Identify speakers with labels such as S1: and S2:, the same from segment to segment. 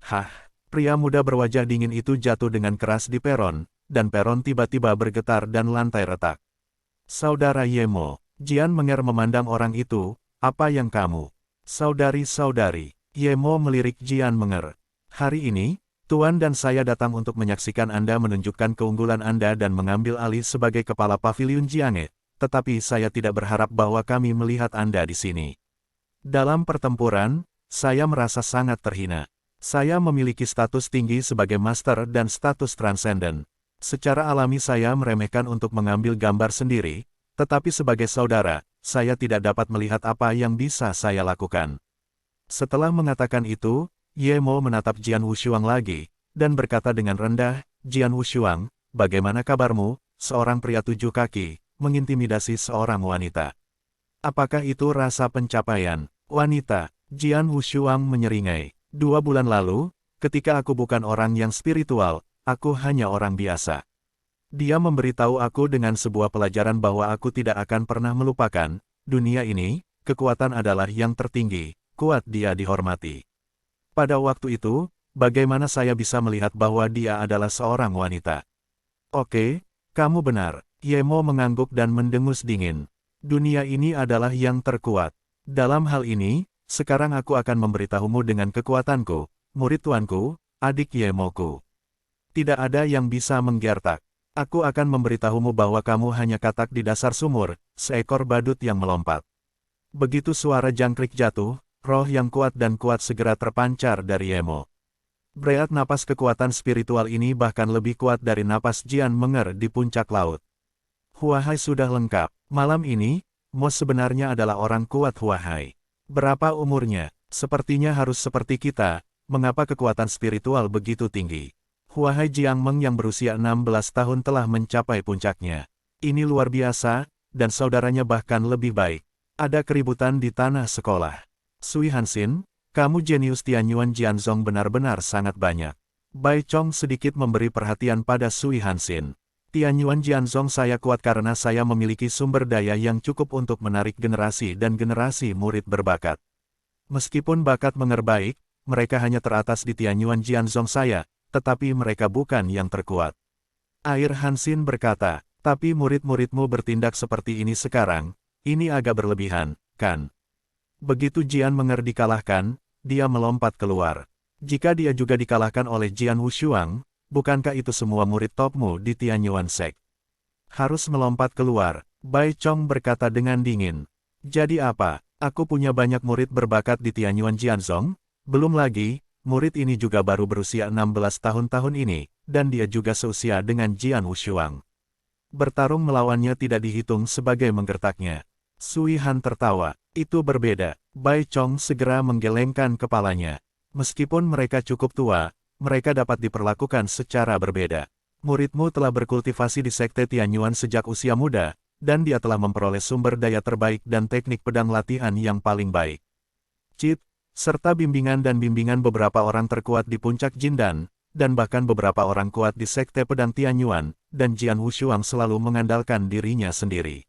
S1: Hah, pria muda berwajah dingin itu jatuh dengan keras di peron, dan peron tiba-tiba bergetar dan lantai retak. Saudara Yemo, Jian Menger memandang orang itu, apa yang kamu? Saudari-saudari, Yemo melirik Jian Menger. Hari ini, Tuan dan saya datang untuk menyaksikan Anda menunjukkan keunggulan Anda dan mengambil alih sebagai kepala paviliun Jiange, tetapi saya tidak berharap bahwa kami melihat Anda di sini. Dalam pertempuran, saya merasa sangat terhina. Saya memiliki status tinggi sebagai master dan status transenden. Secara alami saya meremehkan untuk mengambil gambar sendiri, tetapi sebagai saudara, saya tidak dapat melihat apa yang bisa saya lakukan. Setelah mengatakan itu, Yemo menatap Jian Wushuang lagi, dan berkata dengan rendah, Jian Wushuang, bagaimana kabarmu, seorang pria 7 kaki, mengintimidasi seorang wanita. Apakah itu rasa pencapaian? Wanita, Jian Wushuang menyeringai. 2 bulan lalu, ketika aku bukan orang yang spiritual, aku hanya orang biasa. Dia memberitahu aku dengan sebuah pelajaran bahwa aku tidak akan pernah melupakan, dunia ini, kekuatan adalah yang tertinggi, kuat dia dihormati. Pada waktu itu, bagaimana saya bisa melihat bahwa dia adalah seorang wanita? Oke, kamu benar, Yemo mengangguk dan mendengus dingin. Dunia ini adalah yang terkuat. Dalam hal ini, sekarang aku akan memberitahumu dengan kekuatanku, murid tuanku, adik Yemoku. Tidak ada yang bisa menggertak. Aku akan memberitahumu bahwa kamu hanya katak di dasar sumur, seekor badut yang melompat. Begitu suara jangkrik jatuh, roh yang kuat dan kuat segera terpancar dari Yemo. Berat napas kekuatan spiritual ini bahkan lebih kuat dari napas Jian Menger di puncak laut. Huahai sudah lengkap, malam ini, Mo sebenarnya adalah orang kuat Huahai. Berapa umurnya? Sepertinya harus seperti kita, mengapa kekuatan spiritual begitu tinggi? Huahai Jiang Meng yang berusia 16 tahun telah mencapai puncaknya. Ini luar biasa, dan saudaranya bahkan lebih baik. Ada keributan di tanah sekolah. Sui Hanxin, kamu jenius Tianyuan Jianzong benar-benar sangat banyak. Bai Chong sedikit memberi perhatian pada Sui Hanxin. Tianyuan Jianzong saya kuat karena saya memiliki sumber daya yang cukup untuk menarik generasi dan generasi murid berbakat. Meskipun bakat Menger baik, mereka hanya teratas di Tianyuan Jianzong saya, tetapi mereka bukan yang terkuat. Air Hanxin berkata, tapi murid-muridmu bertindak seperti ini sekarang, ini agak berlebihan, kan? Begitu Jian Menger dikalahkan, dia melompat keluar. Jika dia juga dikalahkan oleh Jian Wushuang, bukankah itu semua murid topmu di Tianyuan Sek? Harus melompat keluar, Bai Chong berkata dengan dingin. Jadi apa, aku punya banyak murid berbakat di Tianyuan Jianzong? Belum lagi, murid ini juga baru berusia 16 tahun ini, dan dia juga seusia dengan Jian Wushuang. Bertarung melawannya tidak dihitung sebagai menggertaknya. Sui Han tertawa, itu berbeda. Bai Chong segera menggelengkan kepalanya. Meskipun mereka cukup tua, mereka dapat diperlakukan secara berbeda. Muridmu telah berkultivasi di Sekte Tianyuan sejak usia muda, dan dia telah memperoleh sumber daya terbaik dan teknik pedang latihan yang paling baik. Cip, serta bimbingan beberapa orang terkuat di puncak Jindan, dan bahkan beberapa orang kuat di Sekte Pedang Tianyuan, dan Jian Wushuang selalu mengandalkan dirinya sendiri.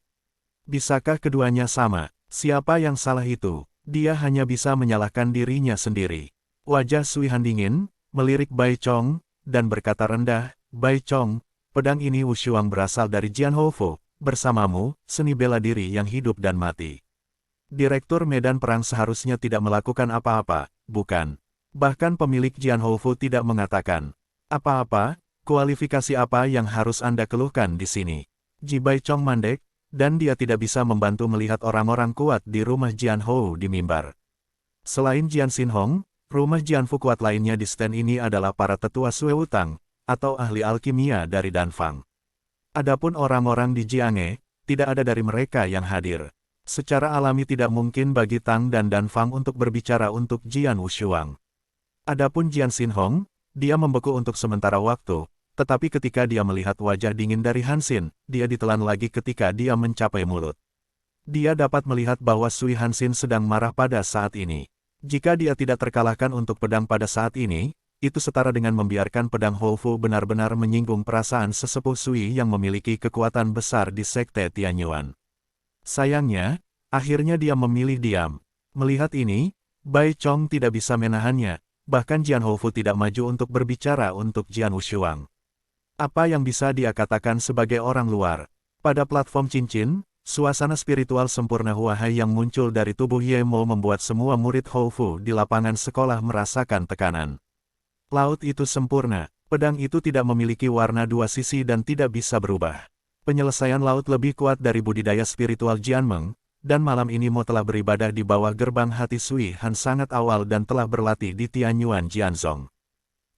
S1: Bisakah keduanya sama? Siapa yang salah itu? Dia hanya bisa menyalahkan dirinya sendiri. Wajah Sui Han dingin, melirik Bai Chong, dan berkata rendah, Bai Chong, pedang ini Wushuang berasal dari Jian Houfu, bersamamu, seni bela diri yang hidup dan mati. Direktur medan perang seharusnya tidak melakukan apa-apa, bukan? Bahkan pemilik Jian Houfu tidak mengatakan apa-apa, kualifikasi apa yang harus Anda keluhkan di sini? Ji Bai Chong mandek, dan dia tidak bisa membantu melihat orang-orang kuat di rumah Jian Hou di mimbar. Selain Jian Xin Hong, rumah Jian Fu kuat lainnya di stand ini adalah para tetua Sue Wutang, atau ahli alkimia dari Danfang. Adapun orang-orang di Jiange, tidak ada dari mereka yang hadir. Secara alami tidak mungkin bagi Tang dan Danfang untuk berbicara untuk Jian Wushuang. Adapun Jian Xin Hong, dia membeku untuk sementara waktu, tetapi ketika dia melihat wajah dingin dari Hanxin, dia ditelan lagi ketika dia mencapai mulut. Dia dapat melihat bahwa Sui Hanxin sedang marah pada saat ini. Jika dia tidak terkalahkan untuk pedang pada saat ini, itu setara dengan membiarkan pedang Houfu benar-benar menyinggung perasaan sesepuh Sui yang memiliki kekuatan besar di Sekte Tianyuan. Sayangnya, akhirnya dia memilih diam. Melihat ini, Bai Chong tidak bisa menahannya, bahkan Jian Houfu tidak maju untuk berbicara untuk Jian Wushuang. Apa yang bisa dia katakan sebagai orang luar? Pada platform cincin, suasana spiritual sempurna Huahai yang muncul dari tubuh Ye Mo membuat semua murid Houfu di lapangan sekolah merasakan tekanan. Laut itu sempurna, pedang itu tidak memiliki warna dua sisi dan tidak bisa berubah. Penyelesaian laut lebih kuat dari budidaya spiritual Jianmeng, dan malam ini Mo telah beribadah di bawah gerbang hati Sui Han sangat awal dan telah berlatih di Tianyuan Jianzong.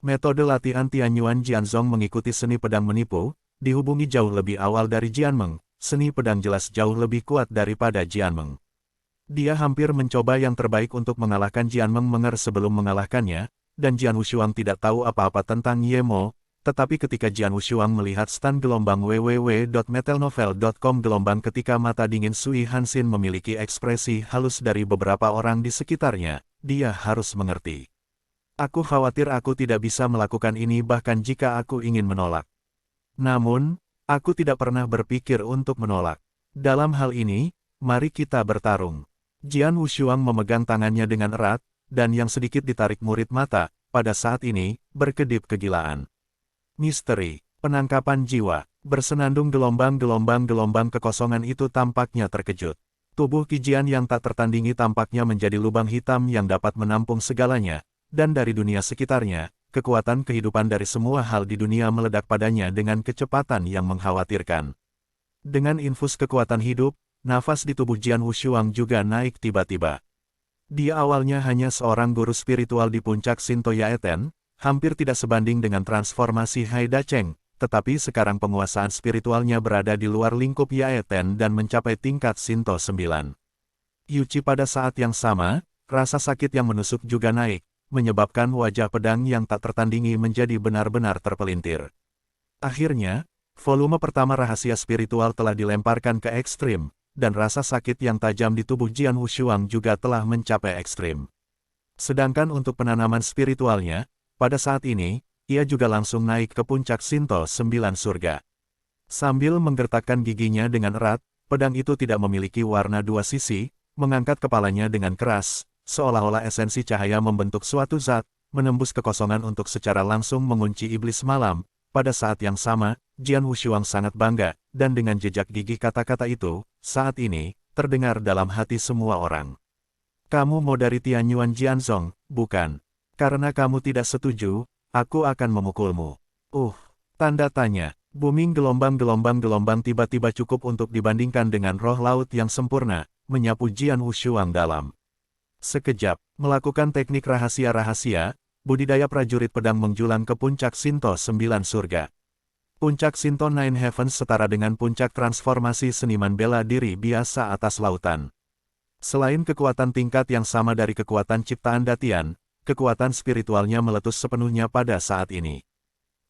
S1: Metode latihan Tianyuan Jianzong mengikuti seni pedang menipu, dihubungi jauh lebih awal dari Jianmeng, seni pedang jelas jauh lebih kuat daripada Jianmeng. Dia hampir mencoba yang terbaik untuk mengalahkan Jianmeng Menger sebelum mengalahkannya, dan Jian Wushuang tidak tahu apa-apa tentang Ye Mo, tetapi ketika Jian Wushuang melihat stand gelombang www.metelnovel.com gelombang ketika mata dingin Sui Hansin memiliki ekspresi halus dari beberapa orang di sekitarnya, dia harus mengerti. Aku khawatir aku tidak bisa melakukan ini bahkan jika aku ingin menolak. Namun, aku tidak pernah berpikir untuk menolak. Dalam hal ini, mari kita bertarung. Jian Wushuang memegang tangannya dengan erat, dan yang sedikit ditarik murid mata, pada saat ini, berkedip kegilaan. Misteri, penangkapan jiwa, bersenandung gelombang kekosongan itu tampaknya terkejut. Tubuh Qijian yang tak tertandingi tampaknya menjadi lubang hitam yang dapat menampung segalanya, dan dari dunia sekitarnya, kekuatan kehidupan dari semua hal di dunia meledak padanya dengan kecepatan yang mengkhawatirkan. Dengan infus kekuatan hidup, nafas di tubuh Jian Wushuang juga naik tiba-tiba. Dia awalnya hanya seorang guru spiritual di puncak Shinto Yaeten, hampir tidak sebanding dengan transformasi Haida Cheng, tetapi sekarang penguasaan spiritualnya berada di luar lingkup Yaeten dan mencapai tingkat Shinto 9. Yuchi pada saat yang sama, rasa sakit yang menusuk juga naik, menyebabkan wajah pedang yang tak tertandingi menjadi benar-benar terpelintir. Akhirnya, volume pertama rahasia spiritual telah dilemparkan ke ekstrim, dan rasa sakit yang tajam di tubuh Jian Wushuang juga telah mencapai ekstrim. Sedangkan untuk penanaman spiritualnya, pada saat ini, ia juga langsung naik ke puncak Shinto 9 surga. Sambil menggertakkan giginya dengan erat, pedang itu tidak memiliki warna dua sisi, mengangkat kepalanya dengan keras, seolah-olah esensi cahaya membentuk suatu zat, menembus kekosongan untuk secara langsung mengunci iblis malam. Pada saat yang sama, Jian Wushuang sangat bangga, dan dengan jejak gigi kata-kata itu, saat ini, terdengar dalam hati semua orang. Kamu mau dari Tianyuan Jianzong, bukan? Karena kamu tidak setuju, aku akan memukulmu. Tanda tanya. Booming gelombang tiba-tiba cukup untuk dibandingkan dengan roh laut yang sempurna, menyapu Jian Wushuang dalam. Sekejap, melakukan teknik rahasia-rahasia, budidaya prajurit pedang menjulang ke puncak Shinto 9 surga. Puncak Shinto Nine Heavens setara dengan puncak transformasi seniman bela diri biasa atas lautan. Selain kekuatan tingkat yang sama dari kekuatan ciptaan Datian, kekuatan spiritualnya meletus sepenuhnya pada saat ini.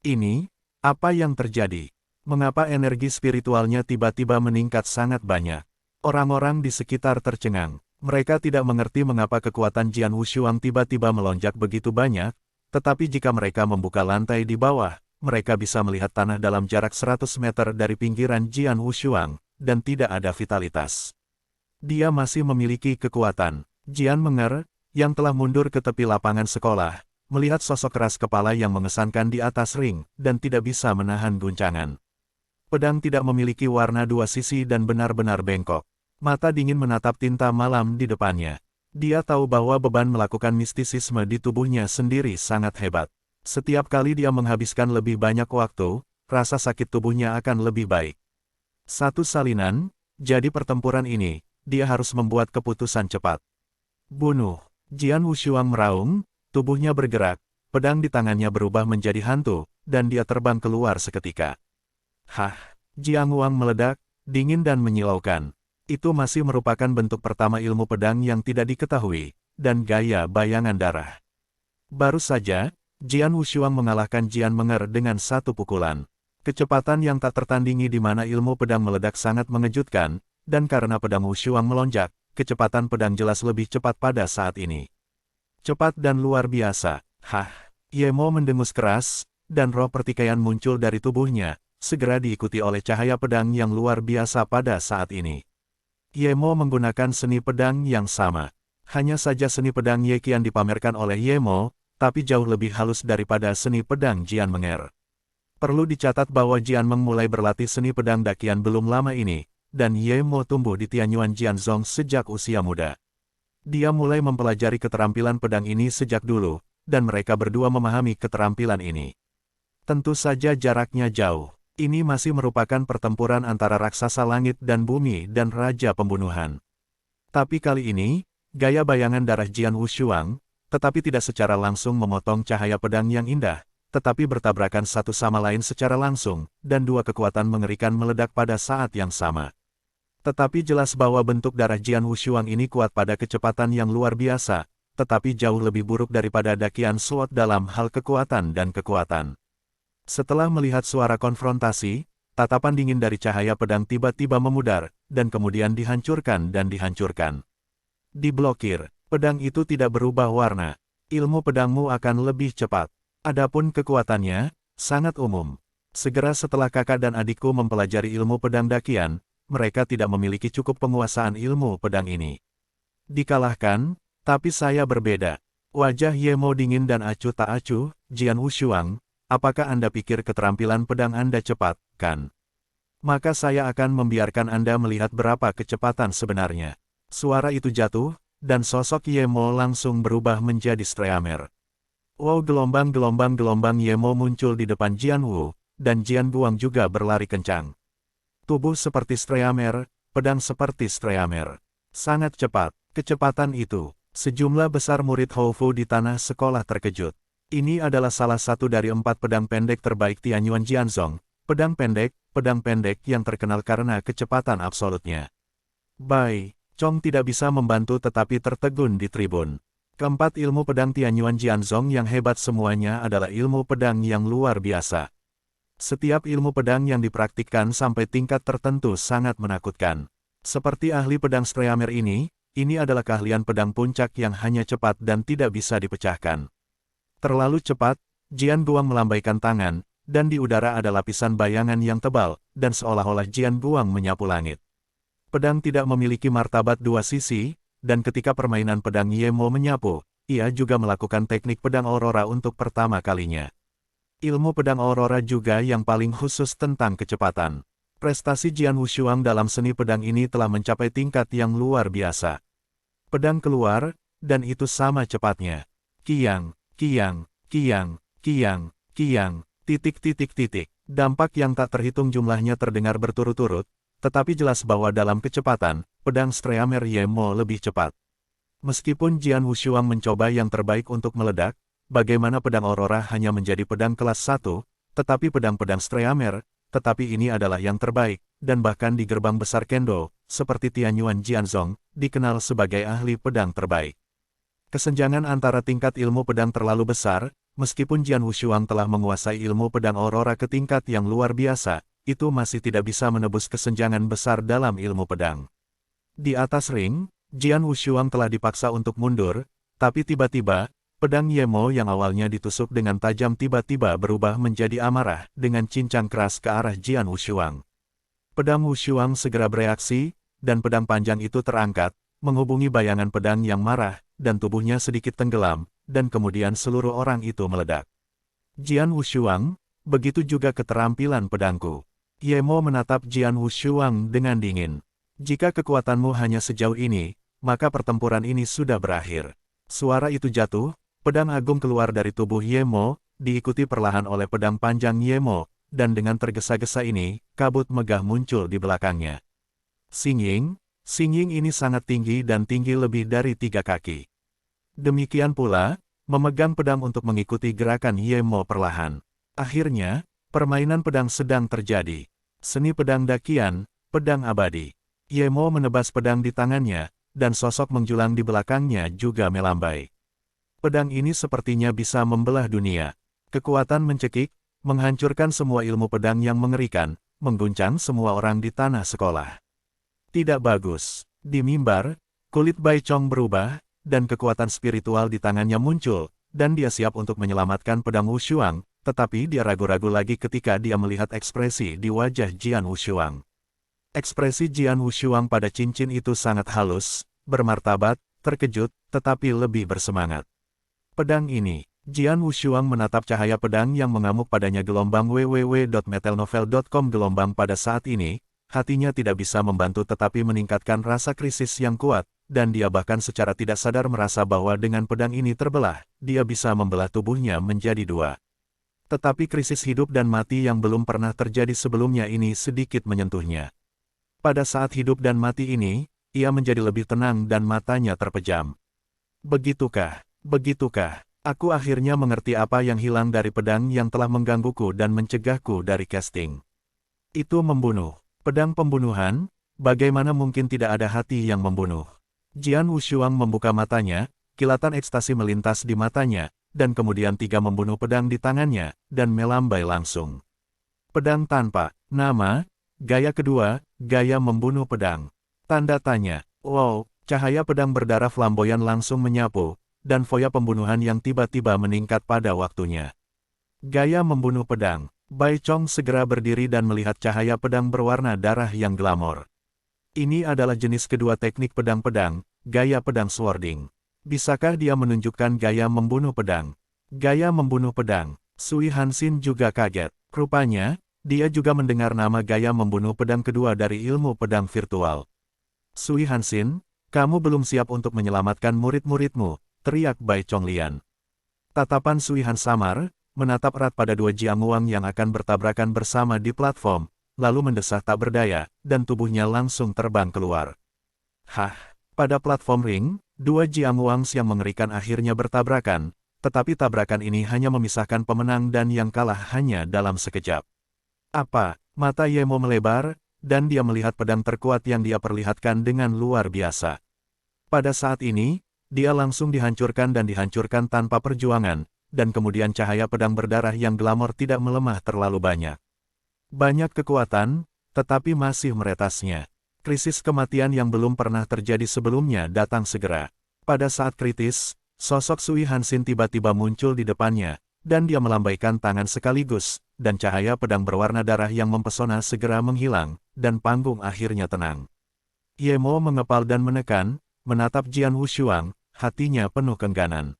S1: Ini, apa yang terjadi? Mengapa energi spiritualnya tiba-tiba meningkat sangat banyak? Orang-orang di sekitar tercengang. Mereka tidak mengerti mengapa kekuatan Jian Wushuang tiba-tiba melonjak begitu banyak, tetapi jika mereka membuka lantai di bawah, mereka bisa melihat tanah dalam jarak 100 meter dari pinggiran Jian Wushuang, dan tidak ada vitalitas. Dia masih memiliki kekuatan. Jian Menger, yang telah mundur ke tepi lapangan sekolah, melihat sosok keras kepala yang mengesankan di atas ring, dan tidak bisa menahan guncangan. Pedang tidak memiliki warna dua sisi dan benar-benar bengkok. Mata dingin menatap tinta malam di depannya. Dia tahu bahwa beban melakukan mistisisme di tubuhnya sendiri sangat hebat. Setiap kali dia menghabiskan lebih banyak waktu, rasa sakit tubuhnya akan lebih baik. Satu salinan, jadi pertempuran ini, dia harus membuat keputusan cepat. Bunuh. Jian Wushuang meraung, tubuhnya bergerak, pedang di tangannya berubah menjadi hantu, dan dia terbang keluar seketika. Jiang Wang meledak, dingin dan menyilaukan. Itu masih merupakan bentuk pertama ilmu pedang yang tidak diketahui, dan gaya bayangan darah. Baru saja, Jian Wushuang mengalahkan Jian Menger dengan satu pukulan. Kecepatan yang tak tertandingi di mana ilmu pedang meledak sangat mengejutkan, dan karena pedang Wushuang melonjak, kecepatan pedang jelas lebih cepat pada saat ini. Cepat dan luar biasa. Ye Mo mendengus keras, dan roh pertikaian muncul dari tubuhnya, segera diikuti oleh cahaya pedang yang luar biasa pada saat ini. Ye Mo menggunakan seni pedang yang sama. Hanya saja seni pedang Ye Qian dipamerkan oleh Ye Mo, tapi jauh lebih halus daripada seni pedang Jian Menger. Perlu dicatat bahwa Jian Meng mulai berlatih seni pedang dakian belum lama ini, dan Ye Mo tumbuh di Tianyuan Jianzhong sejak usia muda. Dia mulai mempelajari keterampilan pedang ini sejak dulu, dan mereka berdua memahami keterampilan ini. Tentu saja jaraknya jauh. Ini masih merupakan pertempuran antara raksasa langit dan bumi dan raja pembunuhan. Tapi kali ini, gaya bayangan darah Jian Wushuang, tetapi tidak secara langsung memotong cahaya pedang yang indah, tetapi bertabrakan satu sama lain secara langsung, dan dua kekuatan mengerikan meledak pada saat yang sama. Tetapi jelas bahwa bentuk darah Jian Wushuang ini kuat pada kecepatan yang luar biasa, tetapi jauh lebih buruk daripada dakian Sword dalam hal kekuatan dan kekuatan. Setelah melihat suara konfrontasi, tatapan dingin dari cahaya pedang tiba-tiba memudar, dan kemudian dihancurkan dan dihancurkan. Diblokir. Pedang itu tidak berubah warna. Ilmu pedangmu akan lebih cepat. Adapun kekuatannya, sangat umum. Segera setelah kakak dan adikku mempelajari ilmu pedang dakian, mereka tidak memiliki cukup penguasaan ilmu pedang ini. Dikalahkan, tapi saya berbeda. Wajah Ye Mo dingin dan acuh tak acuh. Jian Wushuang, apakah Anda pikir keterampilan pedang Anda cepat, kan? Maka saya akan membiarkan Anda melihat berapa kecepatan sebenarnya. Suara itu jatuh, dan sosok Ye Mo langsung berubah menjadi Streamer. Wow, gelombang Ye Mo muncul di depan Jian Wu, dan Jian Guang juga berlari kencang. Tubuh seperti Streamer, pedang seperti Streamer. Sangat cepat. Kecepatan itu, sejumlah besar murid Houfu di tanah sekolah terkejut. Ini adalah salah satu dari 4 pedang pendek terbaik Tianyuan Jianzhong, pedang pendek yang terkenal karena kecepatan absolutnya. Bai Chong tidak bisa membantu tetapi tertegun di tribun. Keempat ilmu pedang Tianyuan Jianzhong yang hebat semuanya adalah ilmu pedang yang luar biasa. Setiap ilmu pedang yang dipraktikkan sampai tingkat tertentu sangat menakutkan. Seperti ahli pedang Streamer ini adalah keahlian pedang puncak yang hanya cepat dan tidak bisa dipecahkan. Terlalu cepat, Jian Guang melambaikan tangan, dan di udara ada lapisan bayangan yang tebal, dan seolah-olah Jian Guang menyapu langit. Pedang tidak memiliki martabat dua sisi, dan ketika permainan pedang Ye Mo menyapu, ia juga melakukan teknik pedang Aurora untuk pertama kalinya. Ilmu pedang Aurora juga yang paling khusus tentang kecepatan. Prestasi Jian Wushuang dalam seni pedang ini telah mencapai tingkat yang luar biasa. Pedang keluar, dan itu sama cepatnya. Kiang, kiang, kiang, kiang, kiang, titik. Dampak yang tak terhitung jumlahnya terdengar berturut-turut, tetapi jelas bahwa dalam kecepatan, pedang Streamer Ye Mo lebih cepat. Meskipun Jian Wushuang mencoba yang terbaik untuk meledak, bagaimana pedang Aurora hanya menjadi pedang kelas 1, tetapi pedang-pedang Streamer, tetapi ini adalah yang terbaik, dan bahkan di gerbang besar Kendo, seperti Tianyuan Jianzhong, dikenal sebagai ahli pedang terbaik. Kesenjangan antara tingkat ilmu pedang terlalu besar, meskipun Jian Wushuang telah menguasai ilmu pedang Aurora ke tingkat yang luar biasa, itu masih tidak bisa menebus kesenjangan besar dalam ilmu pedang. Di atas ring, Jian Wushuang telah dipaksa untuk mundur, tapi tiba-tiba, pedang Ye Mo yang awalnya ditusuk dengan tajam tiba-tiba berubah menjadi amarah dengan cincang keras ke arah Jian Wushuang. Pedang Wushuang segera bereaksi, dan pedang panjang itu terangkat, menghubungi bayangan pedang yang marah, dan tubuhnya sedikit tenggelam, dan kemudian seluruh orang itu meledak. Jian Wushuang, begitu juga keterampilan pedangku. Ye Mo menatap Jian Wushuang dengan dingin. Jika kekuatanmu hanya sejauh ini, maka pertempuran ini sudah berakhir. Suara itu jatuh, pedang agung keluar dari tubuh Ye Mo, diikuti perlahan oleh pedang panjang Ye Mo, dan dengan tergesa-gesa ini, kabut megah muncul di belakangnya. Xingying ini sangat tinggi dan tinggi lebih dari 3 kaki. Demikian pula, memegang pedang untuk mengikuti gerakan Ye Mo perlahan. Akhirnya, permainan pedang sedang terjadi. Seni pedang dakian, pedang abadi. Ye Mo menebas pedang di tangannya, dan sosok menjulang di belakangnya juga melambai. Pedang ini sepertinya bisa membelah dunia. Kekuatan mencekik, menghancurkan semua ilmu pedang yang mengerikan, mengguncang semua orang di tanah sekolah. Tidak bagus. Di mimbar, kulit Bai Chong berubah, dan kekuatan spiritual di tangannya muncul, dan dia siap untuk menyelamatkan pedang Wushuang, tetapi dia ragu-ragu lagi ketika dia melihat ekspresi di wajah Jian Wushuang. Ekspresi Jian Wushuang pada cincin itu sangat halus, bermartabat, terkejut, tetapi lebih bersemangat. Pedang ini, Jian Wushuang menatap cahaya pedang yang mengamuk padanya gelombang www.metalnovel.com gelombang pada saat ini, hatinya tidak bisa membantu tetapi meningkatkan rasa krisis yang kuat, dan dia bahkan secara tidak sadar merasa bahwa dengan pedang ini terbelah, dia bisa membelah tubuhnya menjadi dua. Tetapi krisis hidup dan mati yang belum pernah terjadi sebelumnya ini sedikit menyentuhnya. Pada saat hidup dan mati ini, ia menjadi lebih tenang dan matanya terpejam. Begitukah? Begitukah? Aku akhirnya mengerti apa yang hilang dari pedang yang telah menggangguku dan mencegahku dari casting. Itu membunuh. Pedang pembunuhan, bagaimana mungkin tidak ada hati yang membunuh? Jian Wushuang membuka matanya, kilatan ekstasi melintas di matanya, dan kemudian tiga membunuh pedang di tangannya, dan melambai langsung. Pedang tanpa nama, gaya kedua, gaya membunuh pedang. Tanda tanya, wow, cahaya pedang berdarah flamboyan langsung menyapu, dan foya pembunuhan yang tiba-tiba meningkat pada waktunya. Gaya membunuh pedang. Bai Chong segera berdiri dan melihat cahaya pedang berwarna darah yang glamor. Ini adalah jenis kedua teknik pedang-pedang, gaya pedang swording. Bisakah dia menunjukkan gaya membunuh pedang? Gaya membunuh pedang. Sui Hanxin juga kaget. Rupanya, dia juga mendengar nama gaya membunuh pedang kedua dari ilmu pedang virtual. Sui Hanxin, kamu belum siap untuk menyelamatkan murid-muridmu, teriak Bai Chonglian. Tatapan Sui Han samar, menatap erat pada dua Jianguang yang akan bertabrakan bersama di platform, lalu mendesah tak berdaya, dan tubuhnya langsung terbang keluar. Hah, pada platform ring, dua Jianguangs yang mengerikan akhirnya bertabrakan, tetapi tabrakan ini hanya memisahkan pemenang dan yang kalah hanya dalam sekejap. Apa? Mata Yemo melebar, dan dia melihat pedang terkuat yang dia perlihatkan dengan luar biasa. Pada saat ini, dia langsung dihancurkan dan dihancurkan tanpa perjuangan, dan kemudian cahaya pedang berdarah yang glamor tidak melemah terlalu banyak. Banyak kekuatan, tetapi masih meretasnya. Krisis kematian yang belum pernah terjadi sebelumnya datang segera. Pada saat kritis, sosok Sui Hanxin tiba-tiba muncul di depannya, dan dia melambaikan tangan sekaligus, dan cahaya pedang berwarna darah yang mempesona segera menghilang, dan panggung akhirnya tenang. Yemo mengepal dan menekan, menatap Jian Wushuang, hatinya penuh keengganan.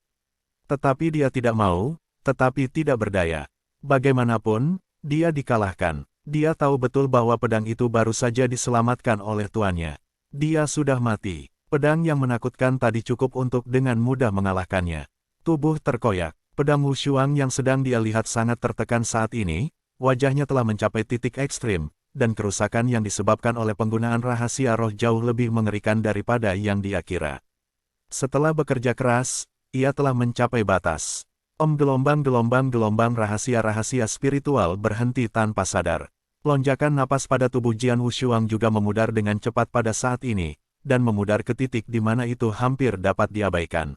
S1: Tetapi dia tidak mau, tetapi tidak berdaya. Bagaimanapun, dia dikalahkan. Dia tahu betul bahwa pedang itu baru saja diselamatkan oleh tuannya. Dia sudah mati. Pedang yang menakutkan tadi cukup untuk dengan mudah mengalahkannya. Tubuh terkoyak. Pedang Wushuang yang sedang dia lihat sangat tertekan saat ini, wajahnya telah mencapai titik ekstrim, dan kerusakan yang disebabkan oleh penggunaan rahasia roh jauh lebih mengerikan daripada yang dia kira. Setelah bekerja keras, ia telah mencapai batas. Gelombang-gelombang rahasia-rahasia spiritual berhenti tanpa sadar. Lonjakan napas pada tubuh Jian Wushuang juga memudar dengan cepat pada saat ini, dan memudar ke titik di mana itu hampir dapat diabaikan.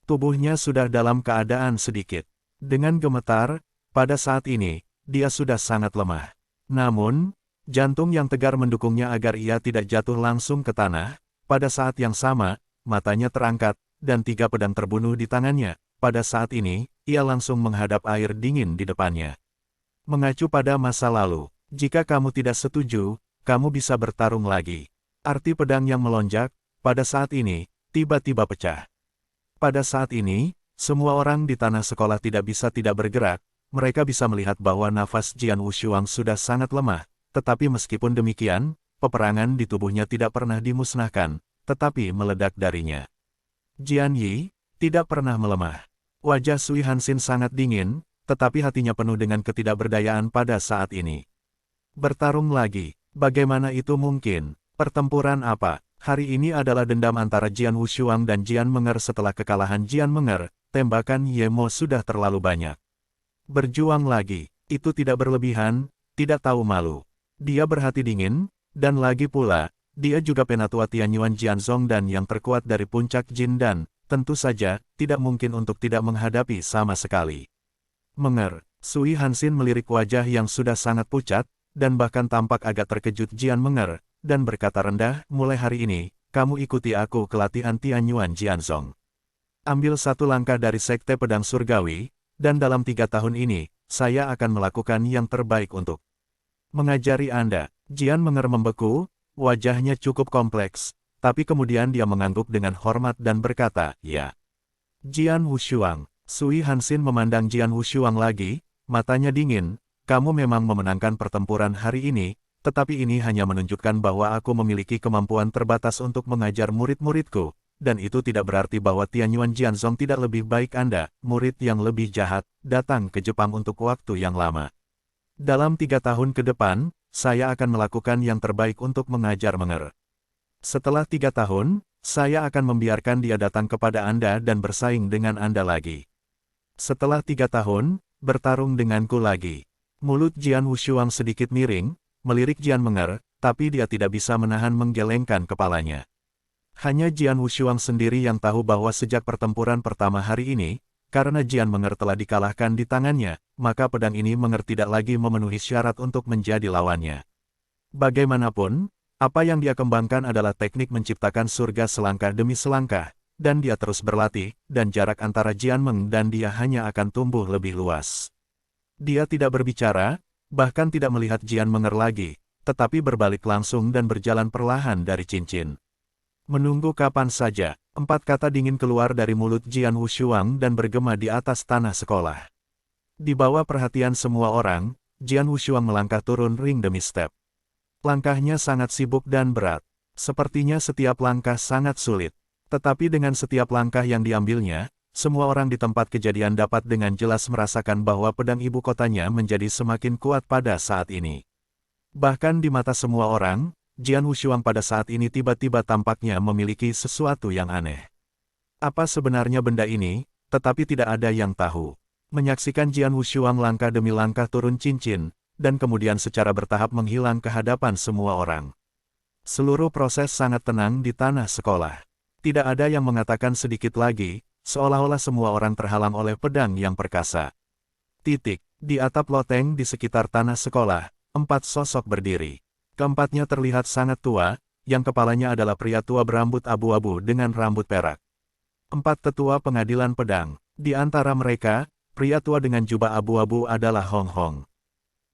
S1: Tubuhnya sudah dalam keadaan sedikit. Dengan gemetar, pada saat ini, dia sudah sangat lemah. Namun, jantung yang tegar mendukungnya agar ia tidak jatuh langsung ke tanah. Pada saat yang sama, matanya terangkat, dan tiga pedang terbunuh di tangannya. Pada saat ini, ia langsung menghadap air dingin di depannya. Mengacu pada masa lalu, jika kamu tidak setuju, kamu bisa bertarung lagi. Arti pedang yang melonjak, pada saat ini, tiba-tiba pecah. Pada saat ini, semua orang di tanah sekolah tidak bisa tidak bergerak. Mereka bisa melihat bahwa nafas Jian Wushuang sudah sangat lemah, tetapi meskipun demikian, peperangan di tubuhnya tidak pernah dimusnahkan, tetapi meledak darinya. Jian Yi tidak pernah melemah. Wajah Sui Hanxin sangat dingin, tetapi hatinya penuh dengan ketidakberdayaan pada saat ini. Bertarung lagi, bagaimana itu mungkin? Pertempuran apa? Hari ini adalah dendam antara Jian Wushuang dan Jian Menger setelah kekalahan Jian Menger, tembakan Yemo sudah terlalu banyak. Berjuang lagi, itu tidak berlebihan, tidak tahu malu. Dia berhati dingin, dan lagi pula, dia juga penatua Tianyuan Jianzong dan yang terkuat dari puncak Jin dan, tentu saja, tidak mungkin untuk tidak menghadapi sama sekali. Menger, Sui Hanxin melirik wajah yang sudah sangat pucat, dan bahkan tampak agak terkejut Jian Menger, dan berkata rendah, mulai hari ini, kamu ikuti aku ke latihan Tianyuan Jianzong. Ambil satu langkah dari Sekte Pedang Surgawi, dan dalam 3 tahun ini, saya akan melakukan yang terbaik untuk mengajari Anda. Jian Menger membeku, wajahnya cukup kompleks, tapi kemudian dia mengangguk dengan hormat dan berkata, ya. Jian Wushuang, Sui Hanxin memandang Jian Wushuang lagi, matanya dingin, kamu memang memenangkan pertempuran hari ini, tetapi ini hanya menunjukkan bahwa aku memiliki kemampuan terbatas untuk mengajar murid-muridku, dan itu tidak berarti bahwa Tianyuan Jianzong tidak lebih baik Anda, murid yang lebih jahat, datang ke Jepang untuk waktu yang lama. Dalam 3 tahun ke depan, saya akan melakukan yang terbaik untuk mengajar Menger. Setelah 3 tahun, saya akan membiarkan dia datang kepada Anda dan bersaing dengan Anda lagi. Setelah 3 tahun, bertarung denganku lagi. Mulut Jian Wushuang sedikit miring, melirik Jian Menger, tapi dia tidak bisa menahan menggelengkan kepalanya. Hanya Jian Wushuang sendiri yang tahu bahwa sejak pertempuran pertama hari ini, karena Jian Menger telah dikalahkan di tangannya, maka pedang ini Menger tidak lagi memenuhi syarat untuk menjadi lawannya. Bagaimanapun, apa yang dia kembangkan adalah teknik menciptakan surga selangkah demi selangkah, dan dia terus berlatih, dan jarak antara Jian Meng dan dia hanya akan tumbuh lebih luas. Dia tidak berbicara, bahkan tidak melihat Jian Menger lagi, tetapi berbalik langsung dan berjalan perlahan dari cincin. Menunggu kapan saja, 4 kata dingin keluar dari mulut Jian Wushuang dan bergema di atas tanah sekolah. Di bawah perhatian semua orang, Jian Wushuang melangkah turun ring demi step. Langkahnya sangat sibuk dan berat. Sepertinya setiap langkah sangat sulit. Tetapi dengan setiap langkah yang diambilnya, semua orang di tempat kejadian dapat dengan jelas merasakan bahwa pedang ibu kotanya menjadi semakin kuat pada saat ini. Bahkan di mata semua orang, Jian Wushuang pada saat ini tiba-tiba tampaknya memiliki sesuatu yang aneh. Apa sebenarnya benda ini, tetapi tidak ada yang tahu. Menyaksikan Jian Wushuang langkah demi langkah turun cincin, dan kemudian secara bertahap menghilang ke hadapan semua orang. Seluruh proses sangat tenang di tanah sekolah. Tidak ada yang mengatakan sedikit lagi, seolah-olah semua orang terhalang oleh pedang yang perkasa. Di atap loteng di sekitar tanah sekolah, 4 sosok berdiri. Keempatnya terlihat sangat tua, yang kepalanya adalah pria tua berambut abu-abu dengan rambut perak. 4 tetua pengadilan pedang. Di antara mereka, pria tua dengan jubah abu-abu adalah Hong Hong.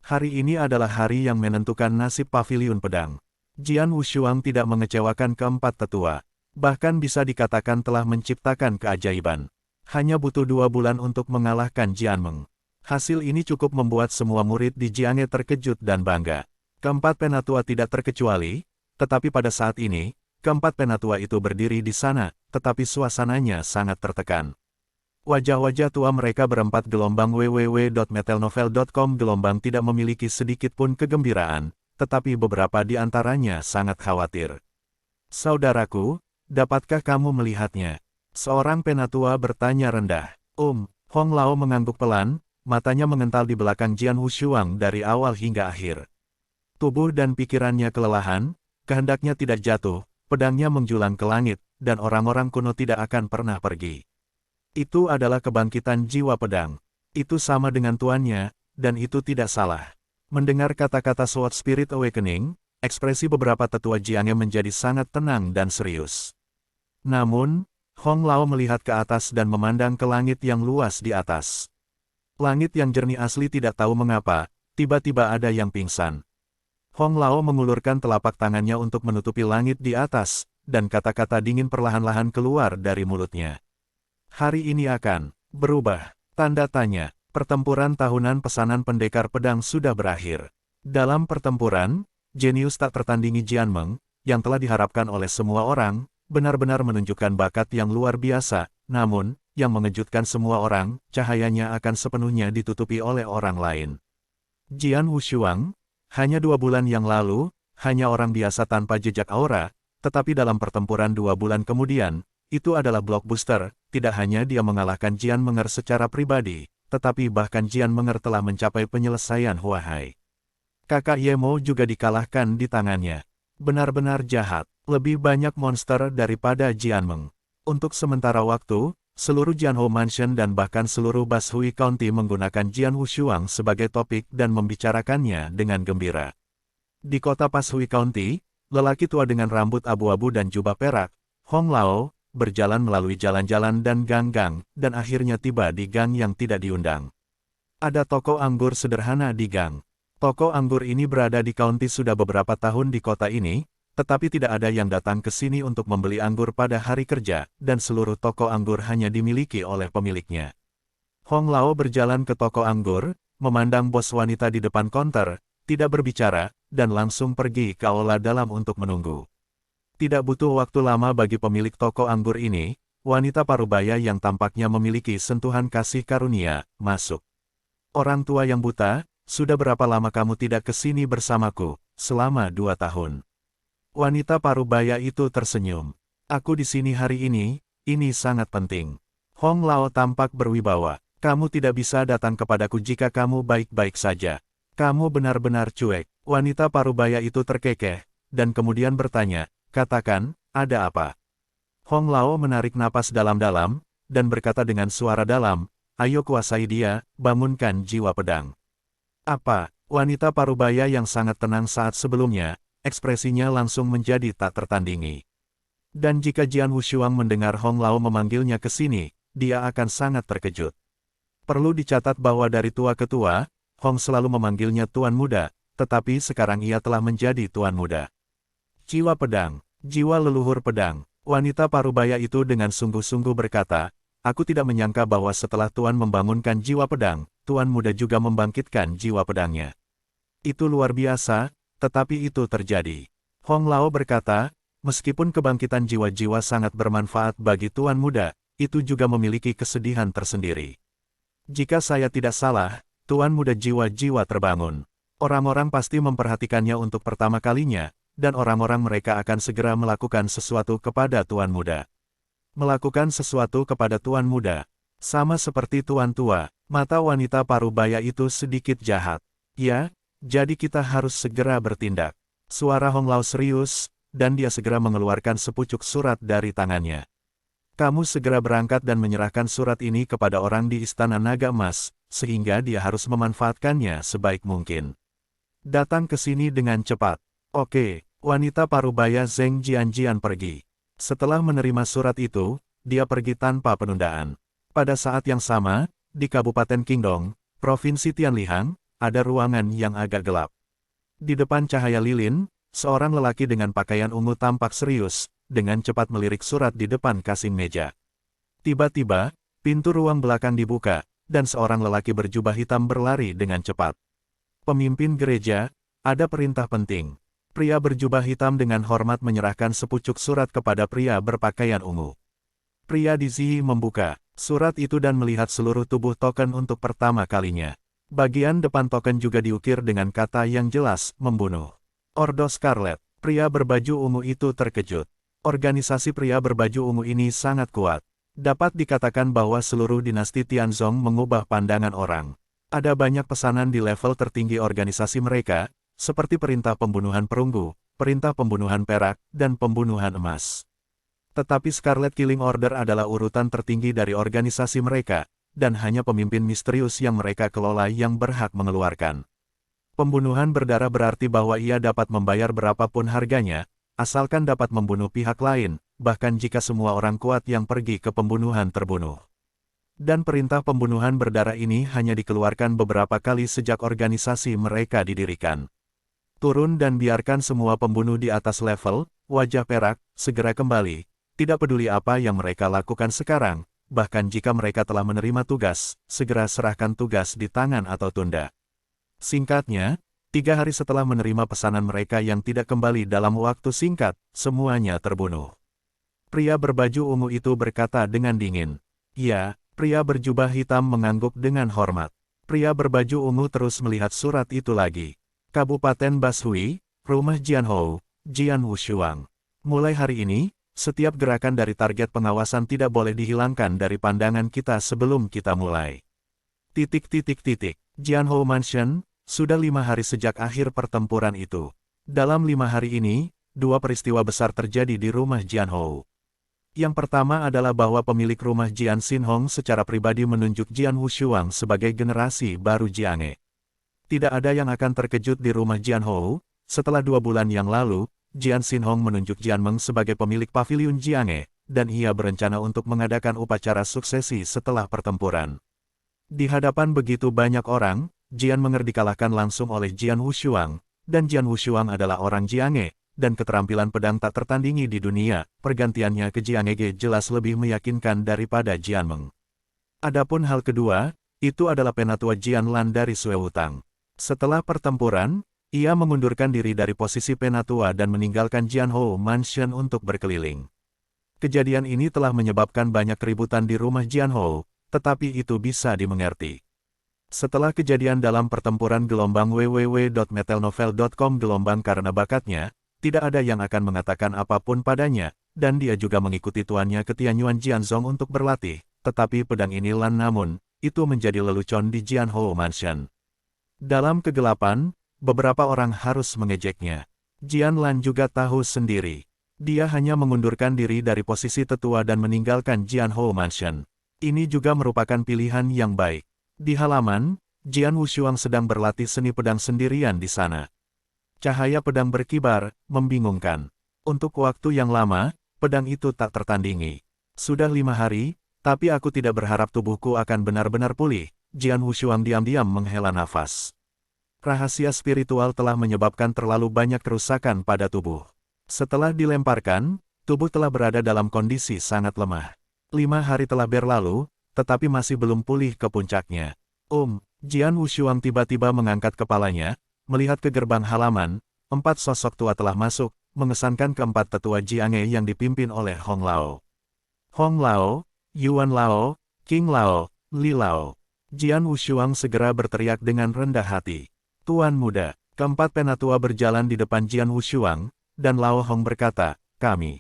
S1: Hari ini adalah hari yang menentukan nasib paviliun pedang. Jian Wushuang tidak mengecewakan keempat tetua. Bahkan bisa dikatakan telah menciptakan keajaiban. Hanya butuh 2 bulan untuk mengalahkan Jian Meng. Hasil ini cukup membuat semua murid di Jianghe terkejut dan bangga. Keempat penatua tidak terkecuali, tetapi pada saat ini, keempat penatua itu berdiri di sana, tetapi suasananya sangat tertekan. Wajah-wajah tua mereka berempat gelombang www.metelnovel.com gelombang tidak memiliki sedikit pun kegembiraan, tetapi beberapa di antaranya sangat khawatir. Saudaraku, dapatkah kamu melihatnya? Seorang penatua bertanya rendah. Hong Lao mengangguk pelan, matanya mengental di belakang Jian Wushuang dari awal hingga akhir. Tubuh dan pikirannya kelelahan, kehendaknya tidak jatuh, pedangnya menjulang ke langit, dan orang-orang kuno tidak akan pernah pergi. Itu adalah kebangkitan jiwa pedang. Itu sama dengan tuannya, dan itu tidak salah. Mendengar kata-kata Sword Spirit Awakening, ekspresi beberapa tetua Jianghe menjadi sangat tenang dan serius. Namun, Hong Lao melihat ke atas dan memandang ke langit yang luas di atas. Langit yang jernih asli tidak tahu mengapa, tiba-tiba ada yang pingsan. Hong Lao mengulurkan telapak tangannya untuk menutupi langit di atas, dan kata-kata dingin perlahan-lahan keluar dari mulutnya. Hari ini akan berubah. Tanda tanya. Pertempuran tahunan pesanan pendekar pedang sudah berakhir. Dalam pertempuran, jenius tak tertandingi Jian Meng, yang telah diharapkan oleh semua orang, benar-benar menunjukkan bakat yang luar biasa, namun, yang mengejutkan semua orang, cahayanya akan sepenuhnya ditutupi oleh orang lain. Jian Wushuang, hanya 2 bulan yang lalu, hanya orang biasa tanpa jejak aura, tetapi dalam pertempuran 2 bulan kemudian, itu adalah blockbuster, tidak hanya dia mengalahkan Jian Menger secara pribadi, tetapi bahkan Jian Menger telah mencapai penyelesaian Huahai. Kakak Yemo juga dikalahkan di tangannya. Benar-benar jahat. Lebih banyak monster daripada Jian Meng. Untuk sementara waktu, seluruh Jianhou Mansion dan bahkan seluruh Bashui County menggunakan Jian Wushuang sebagai topik dan membicarakannya dengan gembira. Di kota Bashui County, lelaki tua dengan rambut abu-abu dan jubah perak, Hong Lao, berjalan melalui jalan-jalan dan gang-gang, dan akhirnya tiba di gang yang tidak diundang. Ada toko anggur sederhana di gang. Toko anggur ini berada di county sudah beberapa tahun di kota ini, tetapi tidak ada yang datang ke sini untuk membeli anggur pada hari kerja, dan seluruh toko anggur hanya dimiliki oleh pemiliknya. Hong Lao berjalan ke toko anggur, memandang bos wanita di depan konter, tidak berbicara, dan langsung pergi ke aula dalam untuk menunggu. Tidak butuh waktu lama bagi pemilik toko anggur ini, wanita parubaya yang tampaknya memiliki sentuhan kasih karunia, masuk. Orang tua yang buta, sudah berapa lama kamu tidak ke sini bersamaku? Selama 2 tahun. Wanita parubaya itu tersenyum. Aku di sini hari ini sangat penting. Hong Lao tampak berwibawa. Kamu tidak bisa datang kepadaku jika kamu baik-baik saja. Kamu benar-benar cuek. Wanita parubaya itu terkekeh, dan kemudian bertanya, katakan, ada apa? Hong Lao menarik napas dalam-dalam, dan berkata dengan suara dalam, ayo kuasai dia, bangunkan jiwa pedang. Apa? Wanita parubaya yang sangat tenang saat sebelumnya, ekspresinya langsung menjadi tak tertandingi. Dan jika Jian Wushuang mendengar Hong Lao memanggilnya ke sini, dia akan sangat terkejut. Perlu dicatat bahwa dari tua ke tua, Hong selalu memanggilnya Tuan Muda, tetapi sekarang ia telah menjadi Tuan Muda. Jiwa pedang, jiwa leluhur pedang, wanita parubaya itu dengan sungguh-sungguh berkata, aku tidak menyangka bahwa setelah Tuan membangunkan jiwa pedang, Tuan Muda juga membangkitkan jiwa pedangnya. Itu luar biasa, tetapi itu terjadi. Hong Lao berkata, meskipun kebangkitan jiwa-jiwa sangat bermanfaat bagi Tuan Muda, itu juga memiliki kesedihan tersendiri. Jika saya tidak salah, Tuan Muda jiwa-jiwa terbangun. Orang-orang pasti memperhatikannya untuk pertama kalinya, dan orang-orang mereka akan segera melakukan sesuatu kepada Tuan Muda. Melakukan sesuatu kepada Tuan Muda. Sama seperti Tuan Tua, mata wanita parubaya itu sedikit jahat. Ya, jadi kita harus segera bertindak. Suara Hong Lao serius, dan dia segera mengeluarkan sepucuk surat dari tangannya. Kamu segera berangkat dan menyerahkan surat ini kepada orang di Istana Naga Emas, sehingga dia harus memanfaatkannya sebaik mungkin. Datang ke sini dengan cepat. Oke, wanita parubaya Zheng Jianjian pergi. Setelah menerima surat itu, dia pergi tanpa penundaan. Pada saat yang sama, di Kabupaten Qingdong, Provinsi Tianlihang, ada ruangan yang agak gelap. Di depan cahaya lilin, seorang lelaki dengan pakaian ungu tampak serius, dengan cepat melirik surat di depan kasing meja. Tiba-tiba, pintu ruang belakang dibuka, dan seorang lelaki berjubah hitam berlari dengan cepat. Pemimpin gereja, ada perintah penting. Pria berjubah hitam dengan hormat menyerahkan sepucuk surat kepada pria berpakaian ungu. Pria di Ziyi membuka surat itu dan melihat seluruh tubuh token untuk pertama kalinya. Bagian depan token juga diukir dengan kata yang jelas, membunuh. Ordo Scarlet, pria berbaju ungu itu terkejut. Organisasi pria berbaju ungu ini sangat kuat. Dapat dikatakan bahwa seluruh dinasti Tianzong mengubah pandangan orang. Ada banyak pesanan di level tertinggi organisasi mereka, seperti perintah pembunuhan perunggu, perintah pembunuhan perak, dan pembunuhan emas. Tetapi Scarlet Killing Order adalah urutan tertinggi dari organisasi mereka, dan hanya pemimpin misterius yang mereka kelola yang berhak mengeluarkan. Pembunuhan berdarah berarti bahwa ia dapat membayar berapapun harganya, asalkan dapat membunuh pihak lain, bahkan jika semua orang kuat yang pergi ke pembunuhan terbunuh. Dan perintah pembunuhan berdarah ini hanya dikeluarkan beberapa kali sejak organisasi mereka didirikan. Turun dan biarkan semua pembunuh di atas level, wajah perak, segera kembali. Tidak peduli apa yang mereka lakukan sekarang, bahkan jika mereka telah menerima tugas, segera serahkan tugas di tangan atau tunda. Singkatnya, 3 hari setelah menerima pesanan mereka yang tidak kembali dalam waktu singkat, semuanya terbunuh. Pria berbaju ungu itu berkata dengan dingin. Ya, pria berjubah hitam mengangguk dengan hormat. Pria berbaju ungu terus melihat surat itu lagi. Kabupaten Bashui, Rumah Jian Hou, Jian Wushuang. Mulai hari ini, setiap gerakan dari target pengawasan tidak boleh dihilangkan dari pandangan kita sebelum kita mulai. Jian Hou Mansion, sudah 5 hari sejak akhir pertempuran itu. Dalam 5 hari ini, 2 peristiwa besar terjadi di rumah Jian Hou. Yang pertama adalah bahwa pemilik rumah Jian Xinhong secara pribadi menunjuk Jian Wushuang sebagai generasi baru Jiange. Tidak ada yang akan terkejut di rumah Jian Hou, setelah 2 bulan yang lalu, Jian Xinhong menunjuk Jian Meng sebagai pemilik paviliun Jiange, dan ia berencana untuk mengadakan upacara suksesi setelah pertempuran. Di hadapan begitu banyak orang, Jian Meng dikalahkan langsung oleh Jian Wushuang, dan Jian Wushuang adalah orang Jiange, dan keterampilan pedang tak tertandingi di dunia, pergantiannya ke Jiange jelas lebih meyakinkan daripada Jian Meng. Adapun hal kedua, itu adalah penatua Jian Lan dari Sue Wutang. Setelah pertempuran, ia mengundurkan diri dari posisi penatua dan meninggalkan Jianhou Mansion untuk berkeliling. Kejadian ini telah menyebabkan banyak keributan di rumah Jianhou, tetapi itu bisa dimengerti. Setelah kejadian dalam pertempuran gelombang www.metalnovel.com gelombang karena bakatnya, tidak ada yang akan mengatakan apapun padanya, dan dia juga mengikuti tuannya ke Tianyuan Jianzong untuk berlatih, tetapi pedang ini Lan namun, itu menjadi lelucon di Jianhou Mansion. Dalam kegelapan, beberapa orang harus mengejeknya. Jian Lan juga tahu sendiri. Dia hanya mengundurkan diri dari posisi tetua dan meninggalkan Jianhou Mansion. Ini juga merupakan pilihan yang baik. Di halaman, Jian Wushuang sedang berlatih seni pedang sendirian di sana. Cahaya pedang berkibar, membingungkan. Untuk waktu yang lama, pedang itu tak tertandingi. Sudah 5 hari, tapi aku tidak berharap tubuhku akan benar-benar pulih. Jian Wushuang diam-diam menghela nafas. Rahasia spiritual telah menyebabkan terlalu banyak kerusakan pada tubuh. Setelah dilemparkan, tubuh telah berada dalam kondisi sangat lemah. 5 hari telah berlalu, tetapi masih belum pulih ke puncaknya. Jian Wushuang tiba-tiba mengangkat kepalanya, melihat ke gerbang halaman, 4 sosok tua telah masuk, mengesankan keempat tetua Jianghe yang dipimpin oleh Hong Lao. Hong Lao, Yuan Lao, King Lao, Li Lao. Jian Wushuang segera berteriak dengan rendah hati. Tuan muda, keempat penatua berjalan di depan Jian Wushuang, dan Lao Hong berkata, kami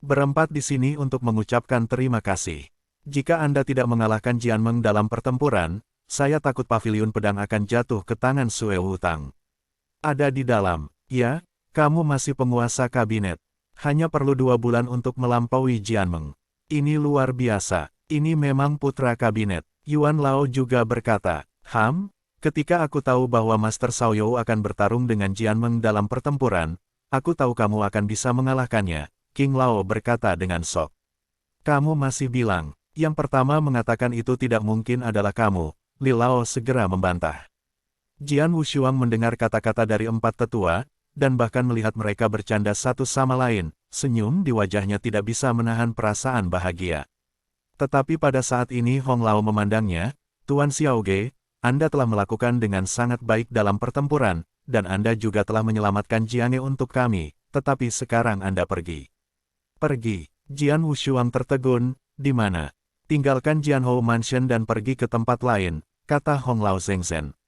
S1: berempat di sini untuk mengucapkan terima kasih. Jika Anda tidak mengalahkan Jian Meng dalam pertempuran, saya takut paviliun pedang akan jatuh ke tangan Sue Wutang. Ada di dalam, ya, kamu masih penguasa kabinet. Hanya perlu 2 bulan untuk melampaui Jian Meng. Ini luar biasa, ini memang putra kabinet. Yuan Lao juga berkata, ketika aku tahu bahwa Master Xiaoyou akan bertarung dengan Jian Meng dalam pertempuran, aku tahu kamu akan bisa mengalahkannya. King Lao berkata dengan shock. Kamu masih bilang. Yang pertama mengatakan itu tidak mungkin adalah kamu, Li Lao segera membantah. Jian Wushuang mendengar kata-kata dari 4 tetua, dan bahkan melihat mereka bercanda satu sama lain, senyum di wajahnya tidak bisa menahan perasaan bahagia. Tetapi pada saat ini Hong Lao memandangnya, Tuan Xiaoge, Anda telah melakukan dengan sangat baik dalam pertempuran, dan Anda juga telah menyelamatkan Jianghe untuk kami, tetapi sekarang Anda pergi. Pergi, Jian Wushuang tertegun, di mana? Tinggalkan Jianhou Mansion dan pergi ke tempat lain, kata Hong Lao Zhengzhen.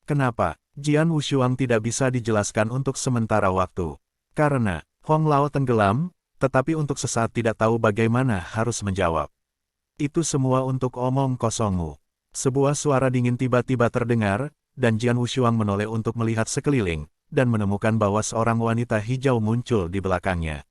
S1: Kenapa? Jian Wushuang tidak bisa dijelaskan untuk sementara waktu. Karena, Hong Lao tenggelam, tetapi untuk sesaat tidak tahu bagaimana harus menjawab. Itu semua untuk omong kosongmu. Sebuah suara dingin tiba-tiba terdengar, dan Jian Wushuang menoleh untuk melihat sekeliling, dan menemukan bahwa seorang wanita hijau muncul di belakangnya.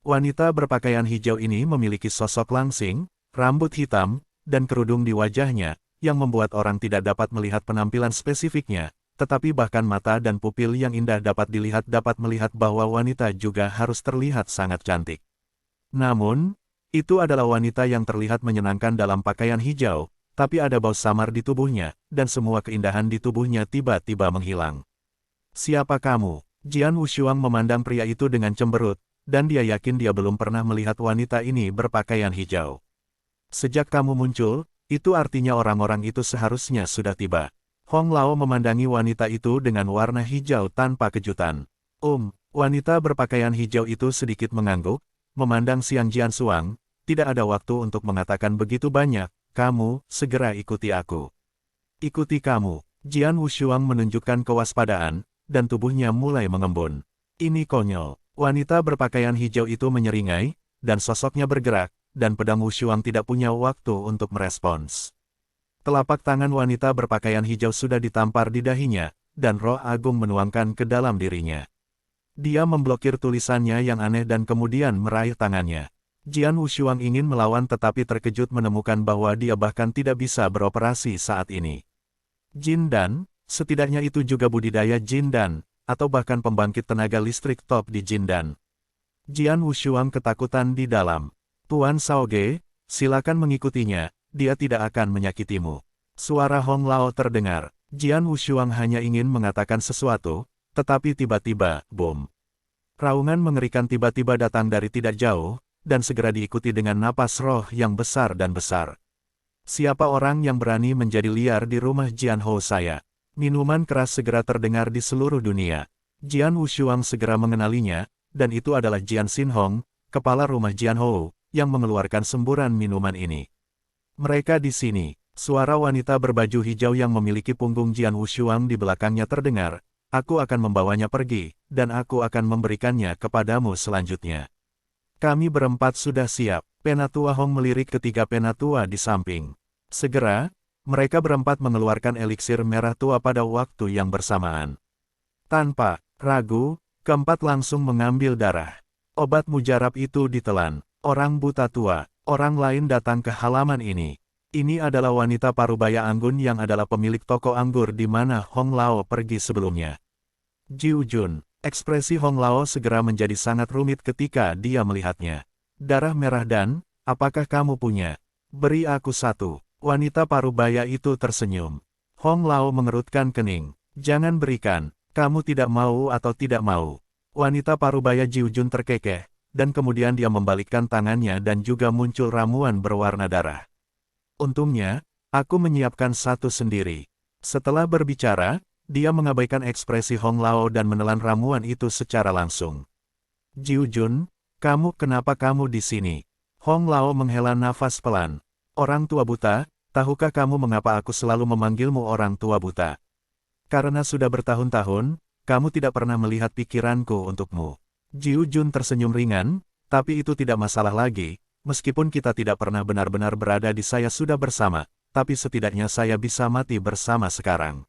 S1: Wanita berpakaian hijau ini memiliki sosok langsing, rambut hitam, dan kerudung di wajahnya, yang membuat orang tidak dapat melihat penampilan spesifiknya, tetapi bahkan mata dan pupil yang indah dapat melihat bahwa wanita juga harus terlihat sangat cantik. Namun, itu adalah wanita yang terlihat menyenangkan dalam pakaian hijau, tapi ada bau samar di tubuhnya, dan semua keindahan di tubuhnya tiba-tiba menghilang. Siapa kamu? Jian Wushuang memandang pria itu dengan cemberut, dan dia yakin dia belum pernah melihat wanita ini berpakaian hijau. Sejak kamu muncul, itu artinya orang-orang itu seharusnya sudah tiba. Hong Lao memandangi wanita itu dengan warna hijau tanpa kejutan. Wanita berpakaian hijau itu sedikit mengangguk, memandang Xiang Jiansuang, tidak ada waktu untuk mengatakan begitu banyak, kamu, segera ikuti aku. Ikuti kamu. Jian Wushuang menunjukkan kewaspadaan, dan tubuhnya mulai mengembun. Ini konyol. Wanita berpakaian hijau itu menyeringai, dan sosoknya bergerak, dan pedang Wushuang tidak punya waktu untuk merespons. Telapak tangan wanita berpakaian hijau sudah ditampar di dahinya, dan roh agung menuangkan ke dalam dirinya. Dia memblokir tulisannya yang aneh dan kemudian meraih tangannya. Jian Wushuang ingin melawan tetapi terkejut menemukan bahwa dia bahkan tidak bisa beroperasi saat ini. Jindan, setidaknya itu juga budidaya Jindan, atau bahkan pembangkit tenaga listrik top di Jindan. Jian Wushuang ketakutan di dalam. Tuan Xiaoge, silakan mengikutinya, dia tidak akan menyakitimu. Suara Hong Lao terdengar. Jian Wushuang hanya ingin mengatakan sesuatu, tetapi tiba-tiba, boom. Raungan mengerikan tiba-tiba datang dari tidak jauh, dan segera diikuti dengan napas roh yang besar dan besar. Siapa orang yang berani menjadi liar di rumah Jian Hou saya? Minuman keras segera terdengar di seluruh dunia. Jian Wushuang segera mengenalinya, dan itu adalah Jian Xinhong, kepala rumah Jian Hou, yang mengeluarkan semburan minuman ini. Mereka di sini. Suara wanita berbaju hijau yang memiliki punggung Jian Wushuang di belakangnya terdengar. Aku akan membawanya pergi, dan aku akan memberikannya kepadamu selanjutnya. Kami berempat sudah siap. Penatua Hong melirik ketiga penatua di samping. Segera, mereka berempat mengeluarkan eliksir merah tua pada waktu yang bersamaan. Tanpa ragu, keempat langsung mengambil darah. Obat mujarab itu ditelan. Orang buta tua, orang lain datang ke halaman ini. Ini adalah wanita parubaya anggun yang adalah pemilik toko anggur di mana Hong Lao pergi sebelumnya. Jiu Jun, ekspresi Hong Lao segera menjadi sangat rumit ketika dia melihatnya. Darah merah dan, apakah kamu punya? Beri aku satu. Wanita parubaya itu tersenyum. Hong Lao mengerutkan kening. Jangan berikan, kamu tidak mau atau tidak mau. Wanita parubaya Jiu Jun terkekeh, dan kemudian dia membalikkan tangannya dan juga muncul ramuan berwarna darah. Untungnya, aku menyiapkan satu sendiri. Setelah berbicara, dia mengabaikan ekspresi Hong Lao dan menelan ramuan itu secara langsung. Jiu Jun, kenapa kamu di sini? Hong Lao menghela nafas pelan. Orang tua buta, tahukah kamu mengapa aku selalu memanggilmu orang tua buta? Karena sudah bertahun-tahun, kamu tidak pernah melihat pikiranku untukmu. Jiu Jun tersenyum ringan, tapi itu tidak masalah lagi. Meskipun kita tidak pernah benar-benar berada di saya sudah bersama, tapi setidaknya saya bisa mati bersama sekarang.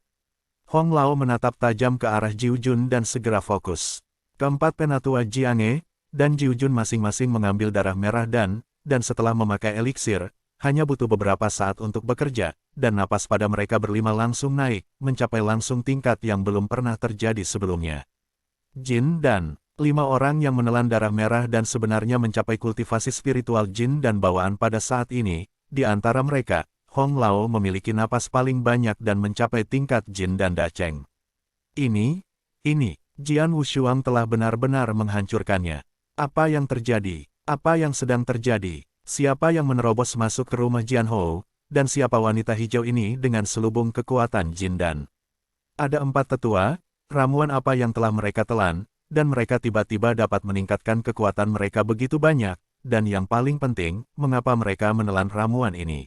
S1: Hong Lao menatap tajam ke arah Jiu Jun dan segera fokus. Keempat penatua Jiange dan Jiu Jun masing-masing mengambil darah merah dan setelah memakai eliksir, hanya butuh beberapa saat untuk bekerja, dan napas pada mereka berlima langsung naik, mencapai langsung tingkat yang belum pernah terjadi sebelumnya. Jin dan 5 orang yang menelan darah merah dan sebenarnya mencapai kultivasi spiritual Jin dan bawaan pada saat ini, di antara mereka, Hong Lao memiliki napas paling banyak dan mencapai tingkat Jin dan Dacheng. Ini, Jian Wushuang telah benar-benar menghancurkannya. Apa yang terjadi? Apa yang sedang terjadi? Siapa yang menerobos masuk ke rumah Jian Hou, dan siapa wanita hijau ini dengan selubung kekuatan Jin dan? Ada 4 tetua, ramuan apa yang telah mereka telan, dan mereka tiba-tiba dapat meningkatkan kekuatan mereka begitu banyak, dan yang paling penting, mengapa mereka menelan ramuan ini?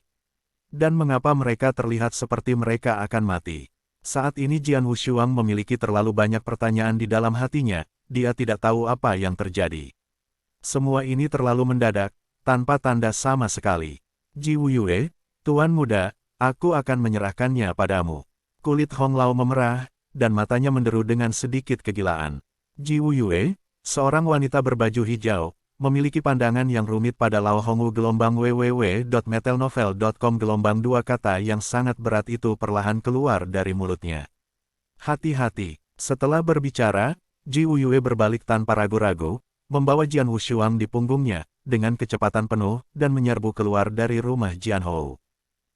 S1: Dan mengapa mereka terlihat seperti mereka akan mati? Saat ini Jian Wushuang memiliki terlalu banyak pertanyaan di dalam hatinya, dia tidak tahu apa yang terjadi. Semua ini terlalu mendadak, tanpa tanda sama sekali. Ji Wuyue, Tuan Muda, aku akan menyerahkannya padamu. Kulit Hong Lao memerah, dan matanya menderu dengan sedikit kegilaan. Ji Wuyue, seorang wanita berbaju hijau, memiliki pandangan yang rumit pada Lao Hongwu gelombang www.metelnovel.com gelombang 2 kata yang sangat berat itu perlahan keluar dari mulutnya. Hati-hati, setelah berbicara, Ji Wuyue berbalik tanpa ragu-ragu, membawa Jian Wushuang di punggungnya, dengan kecepatan penuh, dan menyerbu keluar dari rumah Jian Hou.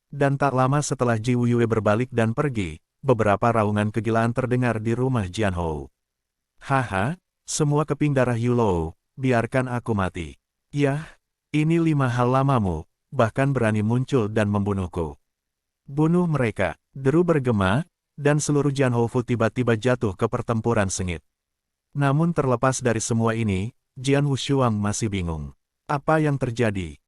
S1: Dan tak lama setelah Ji Wuyue berbalik dan pergi, beberapa raungan kegilaan terdengar di rumah Jian Hou. Haha, semua keping darah Yulou, biarkan aku mati. Yah, ini 5 hal lamamu, bahkan berani muncul dan membunuhku. Bunuh mereka, deru bergema, dan seluruh Jian Hou tiba-tiba jatuh ke pertempuran sengit. Namun terlepas dari semua ini, Jian Wushuang masih bingung. Apa yang terjadi?